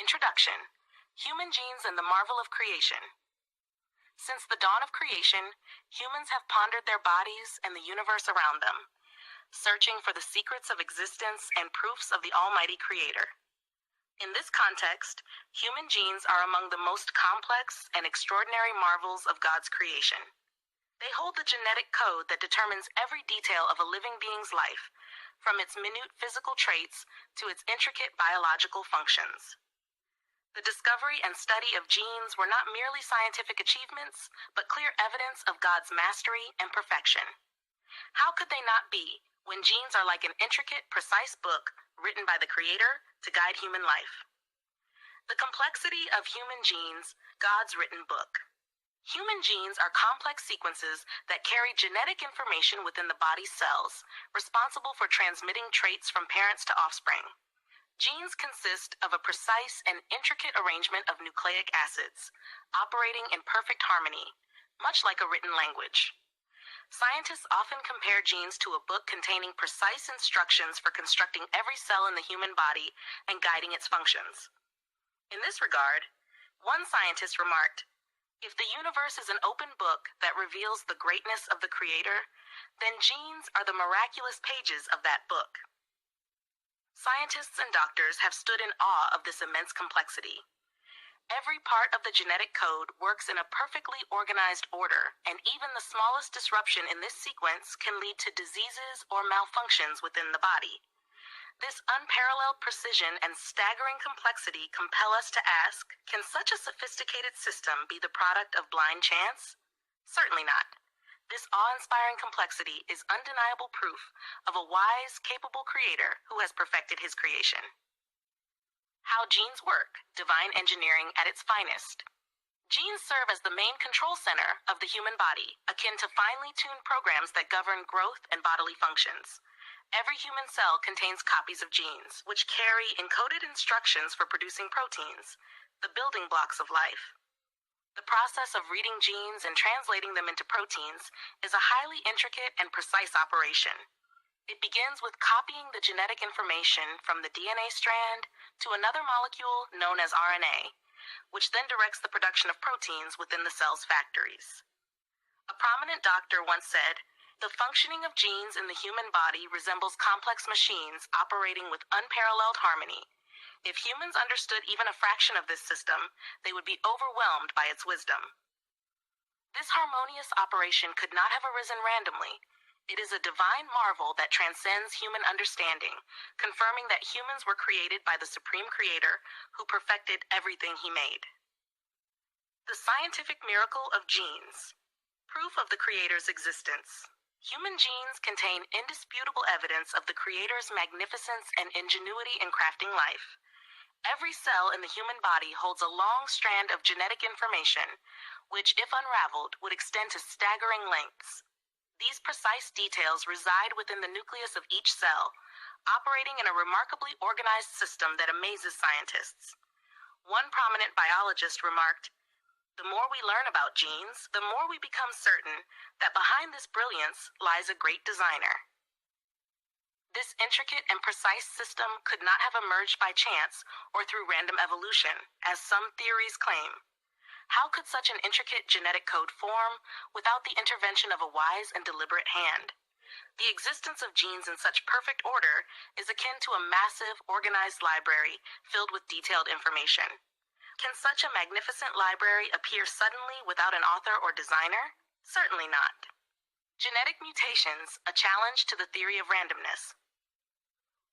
Introduction: Human Genes and the Marvel of Creation. Since the dawn of creation, humans have pondered their bodies and the universe around them, searching for the secrets of existence and proofs of the Almighty Creator. In this context, human genes are among the most complex and extraordinary marvels of God's creation. They hold the genetic code that determines every detail of a living being's life, from its minute physical traits to its intricate biological functions. The discovery and study of genes were not merely scientific achievements, but clear evidence of God's mastery and perfection. How could they not be, when genes are like an intricate, precise book written by the Creator to guide human life? The complexity of human genes, God's written book. Human genes are complex sequences that carry genetic information within the body's cells, responsible for transmitting traits from parents to offspring. Genes consist of a precise and intricate arrangement of nucleic acids, operating in perfect harmony, much like a written language. Scientists often compare genes to a book containing precise instructions for constructing every cell in the human body and guiding its functions. In this regard, one scientist remarked, "If the universe is an open book that reveals the greatness of the Creator, then genes are the miraculous pages of that book." Scientists and doctors have stood in awe of this immense complexity. Every part of the genetic code works in a perfectly organized order, and even the smallest disruption in this sequence can lead to diseases or malfunctions within the body. This unparalleled precision and staggering complexity compel us to ask, can such a sophisticated system be the product of blind chance? Certainly not. This awe-inspiring complexity is undeniable proof of a wise, capable Creator who has perfected His creation. How genes work: divine engineering at its finest. Genes serve as the main control center of the human body, akin to finely tuned programs that govern growth and bodily functions. Every human cell contains copies of genes, which carry encoded instructions for producing proteins, the building blocks of life. The process of reading genes and translating them into proteins is a highly intricate and precise operation. It begins with copying the genetic information from the DNA strand to another molecule known as RNA, which then directs the production of proteins within the cell's factories. A prominent doctor once said, "The functioning of genes in the human body resembles complex machines operating with unparalleled harmony. If humans understood even a fraction of this system, they would be overwhelmed by its wisdom." This harmonious operation could not have arisen randomly. It is a divine marvel that transcends human understanding, confirming that humans were created by the Supreme Creator who perfected everything He made. The scientific miracle of genes. Proof of the Creator's existence. Human genes contain indisputable evidence of the Creator's magnificence and ingenuity in crafting life. Every cell in the human body holds a long strand of genetic information, which, if unraveled, would extend to staggering lengths. These precise details reside within the nucleus of each cell, operating in a remarkably organized system that amazes scientists. One prominent biologist remarked, "The more we learn about genes, the more we become certain that behind this brilliance lies a great designer." This intricate and precise system could not have emerged by chance or through random evolution, as some theories claim. How could such an intricate genetic code form without the intervention of a wise and deliberate hand? The existence of genes in such perfect order is akin to a massive, organized library filled with detailed information. Can such a magnificent library appear suddenly without an author or designer? Certainly not. Genetic mutations, a challenge to the theory of randomness.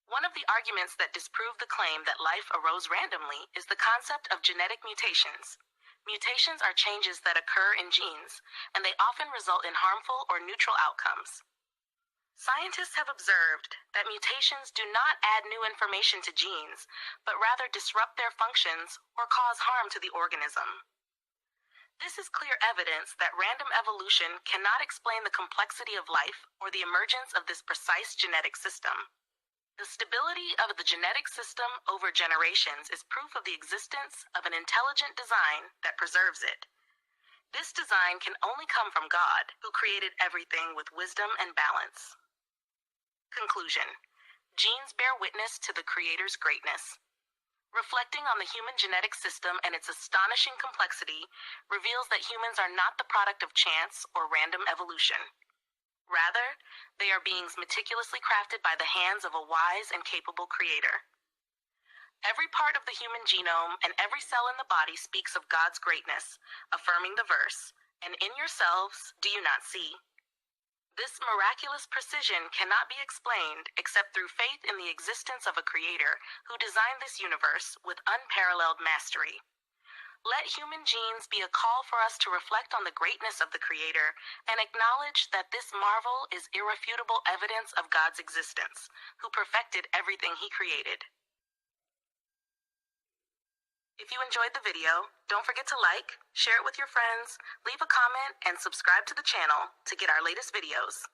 One of the arguments that disprove the claim that life arose randomly is the concept of genetic mutations. Mutations are changes that occur in genes, and they often result in harmful or neutral outcomes. Scientists have observed that mutations do not add new information to genes, but rather disrupt their functions or cause harm to the organism. This is clear evidence that random evolution cannot explain the complexity of life or the emergence of this precise genetic system. The stability of the genetic system over generations is proof of the existence of an intelligent design that preserves it. This design can only come from God, who created everything with wisdom and balance. Conclusion. Genes bear witness to the Creator's greatness. Reflecting on the human genetic system and its astonishing complexity reveals that humans are not the product of chance or random evolution. Rather, they are beings meticulously crafted by the hands of a wise and capable creator. Every part of the human genome and every cell in the body speaks of God's greatness, affirming the verse, "And in yourselves do you not see?" This miraculous precision cannot be explained except through faith in the existence of a creator who designed this universe with unparalleled mastery. Let human genes be a call for us to reflect on the greatness of the creator and acknowledge that this marvel is irrefutable evidence of God's existence, who perfected everything he created. If you enjoyed the video, don't forget to like, share it with your friends, leave a comment, and subscribe to the channel to get our latest videos.